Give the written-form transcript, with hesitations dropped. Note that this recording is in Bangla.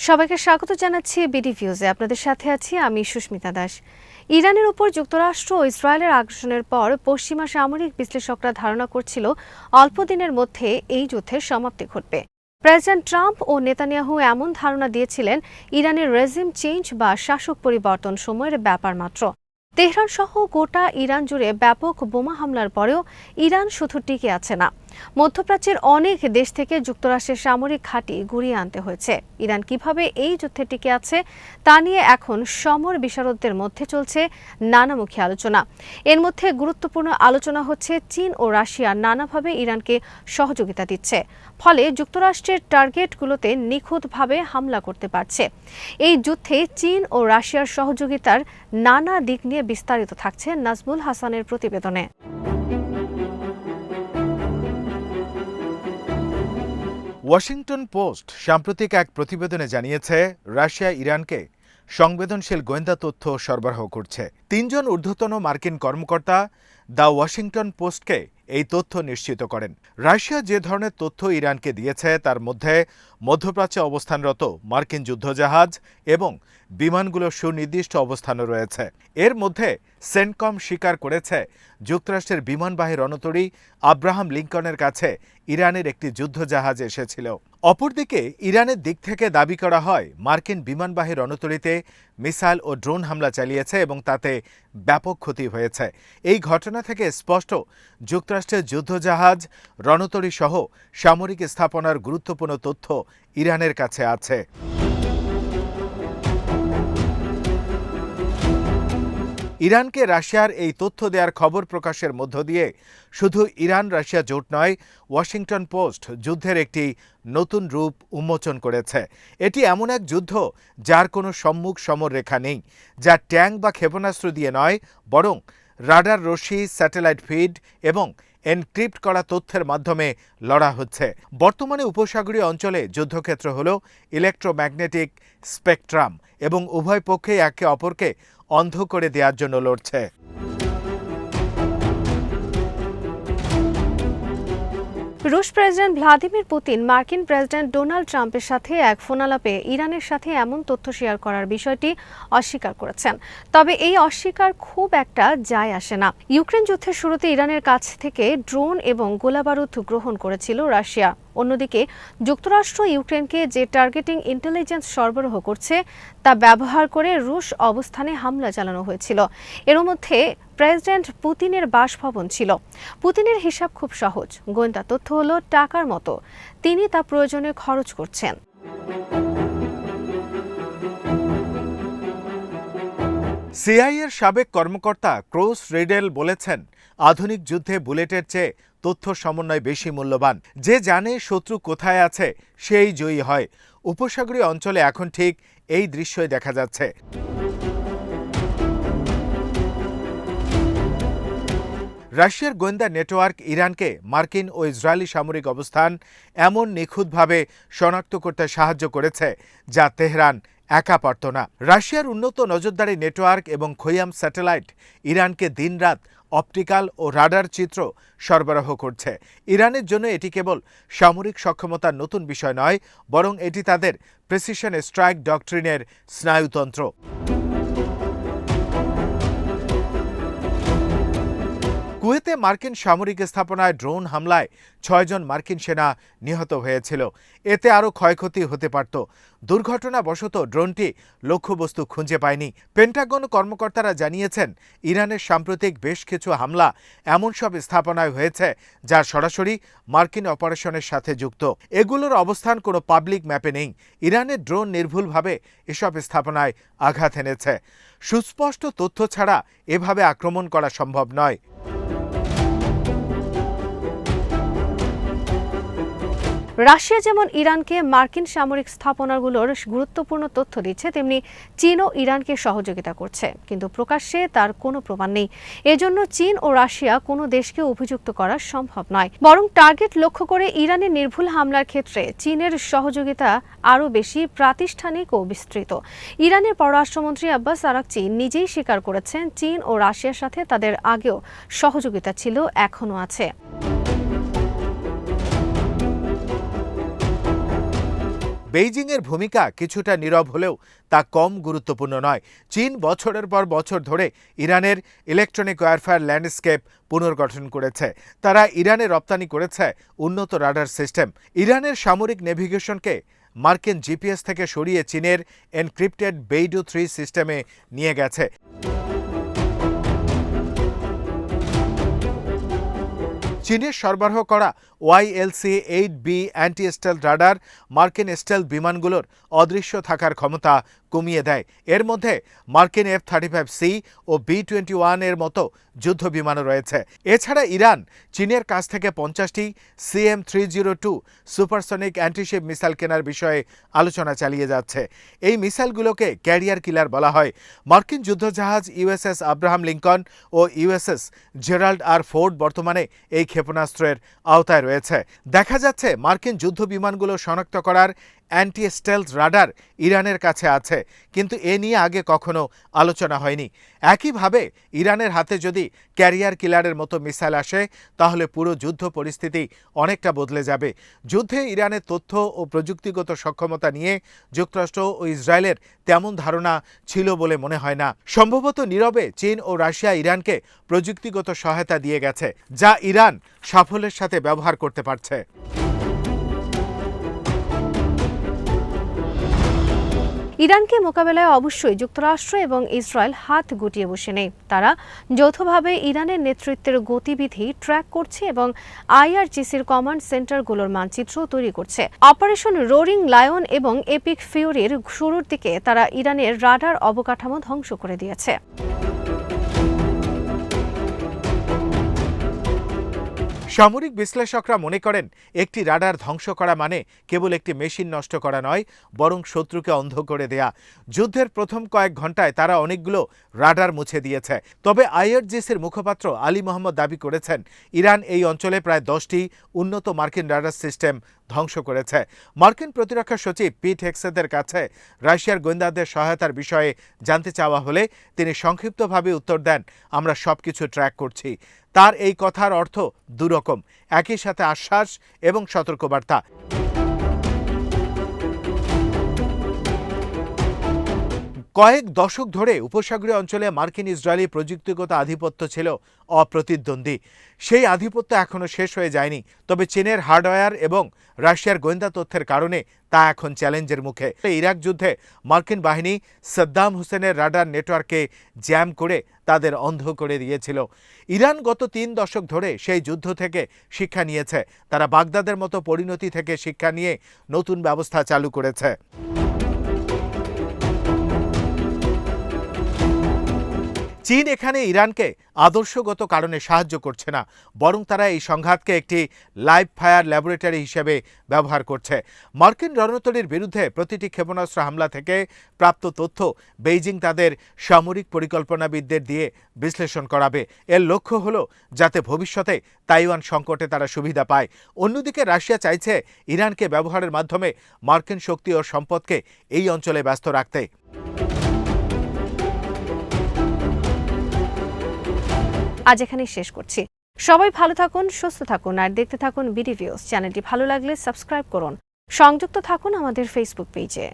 সবাইকে স্বাগত জানাচ্ছি বিডি ভিউজে। আপনাদের সাথে আছি আমি সুস্মিতা দাস। ইরানের উপর যুক্তরাষ্ট্র ও ইসরায়েলের আগ্রাসনের পর পশ্চিমা সামরিক বিশ্লেষকরা ধারণা করছিল অল্প দিনের মধ্যে এই যুদ্ধের সমাপ্তি ঘটবে। প্রেসিডেন্ট ট্রাম্প ও নেতানিয়াহু এমন ধারণা দিয়েছিলেন ইরানের রেজিম চেঞ্জ বা শাসক পরিবর্তন সময়ের ব্যাপার মাত্র। তেহরান সহ গোটা ইরান জুড়ে ব্যাপক বোমা হামলার পরেও ইরান শুধু টিকে আছে না, মধ্যপ্রাচ্যের অনেক দেশ থেকে যুক্তরাষ্ট্রের সামরিক ঘাঁটি গুড়িয়ে আনতে হয়েছে। ইরান কিভাবে এই যুদ্ধে টিকে আছে তা নিয়ে এখন সমর বিশারদদের মধ্যে চলছে নানামুখী আলোচনা। এর মধ্যে গুরুত্বপূর্ণ আলোচনা হচ্ছে চীন ও রাশিয়া নানাভাবে ইরানকে সহযোগিতা দিচ্ছে, ফলে যুক্তরাষ্ট্রের টার্গেটগুলোতে নিখুঁতভাবে হামলা করতে পারছে। এই যুদ্ধে চীন ও রাশিয়ার সহযোগিতার নানা দিক নিয়ে বিস্তারিত থাকছে নাজমুল হাসানের প্রতিবেদনে। ওয়াশিংটন পোস্ট সাম্প্রতিক এক প্রতিবেদনে জানিয়েছে, রাশিয়া ইরানকে সংবেদনশীল গোয়েন্দা তথ্য সরবরাহ করছে। ৩ জন ঊর্ধ্বতন মার্কিন কর্মকর্তা দ্য ওয়াশিংটন পোস্টকে এই তথ্য নিশ্চিত করেন। রাশিয়া যে ধরনের তথ্য ইরানকে দিয়েছে তার মধ্যে মধ্যপ্রাচ্যে অবস্থানরত মার্কিন যুদ্ধজাহাজ এবং বিমানগুলোর সুনির্দিষ্ট অবস্থানও রয়েছে। এর মধ্যে সেন্টকম স্বীকার করেছে, যুক্তরাষ্ট্রের বিমানবাহী রণতরী আব্রাহাম লিঙ্কনের কাছে ইরানের একটি যুদ্ধজাহাজ এসেছিল। অপরদিকে ইরানের দিক থেকে দাবি করা হয়, মার্কিন বিমানবাহী রণতরীতে মিসাইল ও ড্রোন হামলা চালিয়েছে এবং তাতে ব্যাপক ক্ষতি হয়েছে। এই ঘটনা থেকে স্পষ্ট, যুক্তরাষ্ট্রের যুদ্ধজাহাজ, রণতরী সহ সামরিক স্থাপনার গুরুত্বপূর্ণ তথ্য ইরানের কাছে আছে। ইরানকে রাশিয়ার এই তথ্য দেওয়ার খবর প্রকাশের মধ্য দিয়ে শুধু ইরান রাশিয়া জোট নয়, ওয়াশিংটন পোস্ট যুদ্ধের একটি নতুন রূপ উন্মোচন করেছে। এটি এমন এক যুদ্ধ যার কোনো সম্মুখ সমর রেখা নেই, যা ট্যাঙ্ক বা ক্ষেপণাস্ত্র দিয়ে নয়, বরং রাডার রশ্মি, স্যাটেলাইট ফিড এবং এনক্রিপ্ট করা তথ্যের মাধ্যমে লড়া হচ্ছে। বর্তমানে উপসাগরীয় অঞ্চলে যুদ্ধক্ষেত্র হল ইলেকট্রোম্যাগনেটিক স্পেকট্রাম এবং উভয় পক্ষেই একে অপরকে অন্ধ করে দেওয়ার জন্য লড়ছে। রুশ প্রেসিডেন্ট ভ্লাদিমির পুতিন মার্কিন প্রেসিডেন্ট ডোনাল্ড ট্রাম্পের সাথে এক ফোনালাপে ইরানের সাথে এমন তথ্য শেয়ার করার বিষয়টি অস্বীকার করেছেন। তবে এই অস্বীকার খুব একটা যায় আসে না। ইউক্রেন যুদ্ধের শুরুতে ইরানের কাছ থেকে ড্রোন এবং গোলাবারুদ গ্রহণ করেছিল রাশিয়া। অন্যদিকে যুক্তরাষ্ট্র ইউক্রেনকে যে টার্গেটিং ইন্টেলিজেন্স সরবরাহ করছে তা ব্যবহার করে রুশ অবস্থানে হামলা চালানো হয়েছিল। এর মধ্যে প্রেসিডেন্ট পুতিনের বাসভবন ছিল। পুতিনের হিসাব খুব সহজ, গোয়েন্দা তথ্য হলো টাকার মতো, তিনি তা প্রয়োজনে খরচ করছেন। সিআইএর সাবেক কর্মকর্তা ক্রোস রিডেল বলেছেন, আধুনিক যুদ্ধে বুলেটের চেয়ে তথ্য সমন্বয় বেশি মূল্যবান। যে জানে শত্রু কোথায় আছে সেই জয়ী হয়। উপসাগরীয় অঞ্চলে এখন ঠিক এই দৃশ্যই দেখা যাচ্ছে। রাশিয়ার গোয়েন্দা নেটওয়ার্ক ইরানকে মার্কিন ও ইসরায়েলি সামরিক অবস্থান এমন নিখুঁতভাবে শনাক্ত করতে সাহায্য করেছে যা তেহরান একা পারত না। রাশিয়ার উন্নত নজরদারি নেটওয়ার্ক এবং খোয়াম স্যাটেলাইট ইরানকে দিনরাত অপটিক্যাল ও রাডার চিত্র সরবরাহ করছে। ইরানের জন্য এটি কেবল সামরিক সক্ষমতার নতুন বিষয় নয়, বরং এটি তাদের প্রিসিশন স্ট্রাইক ডক্ট্রিনের স্নায়ুতন্ত্র। কুয়েতে মার্কিন সামরিক স্থাপনায় ড্রোন হামলায় 6 জন মার্কিন সেনা নিহত হয়েছিল। এতে আরও ক্ষয়ক্ষতি হতে পারত। দুর্ঘটনাবশত ড্রোনটি লক্ষ্যবস্তু খুঁজে পায়নি। পেন্টাগন কর্মকর্তারা জানিয়েছেন, ইরানের সাম্প্রতিক বেশ কিছু হামলা এমন সব স্থাপনায় হয়েছে যা সরাসরি মার্কিন অপারেশনের সাথে যুক্ত। এগুলোর অবস্থান কোনো পাবলিক ম্যাপে নেই। ইরানের ড্রোন নির্ভুলভাবে এসব স্থাপনায় আঘাত এনেছে। সুস্পষ্ট তথ্য ছাড়া এভাবে আক্রমণ করা সম্ভব নয়। রাশিয়া যেমন ইরানকে মার্কিন সামরিক স্থাপনাগুলোর গুরুত্বপূর্ণ তথ্য দিচ্ছে, তেমনি চীনও ইরানকে সহযোগিতা করছে, কিন্তু প্রকাশ্যে তার কোনো প্রমাণ নেই। এজন্য চীন ও রাশিয়া কোনো দেশকে অভিযুক্ত করা সম্ভব নয়, বরং টার্গেট লক্ষ্য করে ইরানের নির্ভুল হামলার ক্ষেত্রে চীনের সহযোগিতা আরও বেশি প্রাতিষ্ঠানিক ও বিস্তৃত। ইরানের পররাষ্ট্রমন্ত্রী আব্বাস আরাকচি নিজেই স্বীকার করেছেন, চীন ও রাশিয়ার সাথে তাদের আগেও সহযোগিতা ছিল, এখনও আছে। বেইজিংয়ের ভূমিকা কিছুটা নীরব হলেও তা কম গুরুত্বপূর্ণ নয়। চীন বছরের পর বছর ধরে ইরানের ইলেকট্রনিক ওয়ারফেয়ার ল্যান্ডস্কেপ পুনর্গঠন করেছে। তারা ইরানে রপ্তানি করেছে উন্নত রাডার সিস্টেম। ইরানের সামরিক নেভিগেশনকে মার্কিন জিপিএস থেকে সরিয়ে চীনের এনক্রিপ্টেড বেইডু 3 সিস্টেমে নিয়ে গেছে। চীনের সরবরাহ করা YLC-8B অ্যান্টি স্টেলথ রাডার মার্কিন স্টেলথ বিমানগুলোর অদৃশ্য থাকার ক্ষমতা কমিয়ে দেয়। এর মধ্যে মার্কিন F-35C ও B-21 এর মতো যুদ্ধ বিমানও রয়েছে। এছাড়া ইরান চীনের কাছ থেকে 50টি CM-302 সুপারসনিক অ্যান্টিশিপ মিসাইল কেনার বিষয়ে আলোচনা চালিয়ে যাচ্ছে। এই মিসাইলগুলোকে ক্যারিয়ার কিলার বলা হয়। মার্কিন যুদ্ধজাহাজ USS আব্রাহাম লিঙ্কন ও USS জেরাল্ড আর ফোর্ড বর্তমানে এই ক্ষেপণাস্ত্রের আওতায় রয়েছে। দেখা যাচ্ছে মার্কিন যুদ্ধ বিমানগুলো শনাক্ত করার অ্যান্টি স্টেলথ রাডার ইরানের কাছে আছে, কিন্তু এ নিয়ে আগে কখনো আলোচনা হয়নি। একইভাবে ইরানের হাতে যদি ক্যারিয়ার কিলারের মতো মিসাইল আসে তাহলে পুরো যুদ্ধ পরিস্থিতি অনেকটা বদলে যাবে। যুদ্ধে ইরানের তথ্য ও প্রযুক্তিগত সক্ষমতা নিয়ে যুক্তরাষ্ট্র ও ইসরায়েলের তেমন ধারণা ছিল বলে মনে হয় না। সম্ভবত নীরবে চীন ও রাশিয়া ইরানকে প্রযুক্তিগত সহায়তা দিয়ে গেছে, যা ইরান সাফল্যের সাথে ব্যবহার করতে পারছে। ইরানকে মোকাবেলায় অবশ্যই যুক্তরাষ্ট্র এবং ইসরায়েল হাত গুটিয়ে বসে নেই। তারা যৌথভাবে ইরানের নেতৃত্বের গতিবিধি ট্র্যাক করছে এবং IRGCর কমান্ড সেন্টারগুলোর মানচিত্র তৈরি করছে। অপারেশন রোরিং লায়ন এবং এপিক ফিউরির শুরুর দিকে তারা ইরানের রাডার অবকাঠামো ধ্বংস করে দিয়েছে। সামরিক বিশ্লেষকরা মনে করেন একটি রাডার ধ্বংস করা মানে কেবল একটি মেশিন নষ্ট করা নয়, বরং শত্রুকে অন্ধ করে দেয়া। যুদ্ধের প্রথম কয়েক ঘন্টায় তারা অনেকগুলো রাডার মুছে দিয়েছে। তবে IRGCর মুখপাত্র আলী মোহাম্মদ দাবি করেছেন ইরান এই অঞ্চলে প্রায় 10টি উন্নত মার্কিন রাডার সিস্টেম ধ্বংস করেছে। মার্কিন প্রতিরক্ষা সচিব পিট হেক্সেথের কাছে রাশিয়ার গোয়েন্দাদের সহায়তার বিষয়ে জানতে চাওয়া হলে তিনি সংক্ষিপ্তভাবে উত্তর দেন, আমরা সবকিছু ট্র্যাক করছি। তার এই কথার অর্থ দুরকম, একই সাথে আশ্বাস এবং সতর্কবার্তা। কয়েক দশক ধরে উপসাগরীয় অঞ্চলে মার্কিন ইসরায়েলি প্রযুক্তিগত আধিপত্য ছিল অপ্রতিদ্বন্দ্বী। সেই আধিপত্য এখনও শেষ হয়ে যায়নি, তবে চীনের হার্ডওয়্যার এবং রাশিয়ার গোয়েন্দা তথ্যের কারণে তা এখন চ্যালেঞ্জের মুখে। ইরাক যুদ্ধে মার্কিন বাহিনী সাদ্দাম হুসেনের রাডার নেটওয়ার্কে জ্যাম করে তাদের অন্ধ করে দিয়েছিল। ইরান গত 3 দশক ধরে সেই যুদ্ধ থেকে শিক্ষা নিয়েছে। তারা বাগদাদের মতো পরিণতি থেকে শিক্ষা নিয়ে নতুন ব্যবস্থা চালু করেছে। চীন এখানে ইরানকে আদর্শগত কারণে সাহায্য করছে না, বরং তারা এই সংঘাতকে একটি লাইভ ফায়ার ল্যাবরেটরি হিসেবে ব্যবহার করছে। মার্কিন রণতরীর বিরুদ্ধে প্রতিটি ক্ষেপণাস্ত্র হামলা থেকে প্রাপ্ত তথ্য বেইজিং তাদের সামরিক পরিকল্পনাবিদদের দিয়ে বিশ্লেষণ করাবে। এর লক্ষ্য হলো যাতে ভবিষ্যতে তাইওয়ান সংকটে তারা সুবিধা পায়। অন্যদিকে রাশিয়া চাইছে ইরানকে ব্যবহারের মাধ্যমে মার্কিন শক্তি ও সম্পদকে এই অঞ্চলে ব্যস্ত রাখতে। আজ এখানেই শেষ করছি। সবাই ভালো থাকুন, সুস্থ থাকুন আর দেখতে থাকুন বিডি ভিউজ। চ্যানেলটি ভালো লাগলে সাবস্ক্রাইব করুন। সংযুক্ত থাকুন আমাদের ফেসবুক পেজে।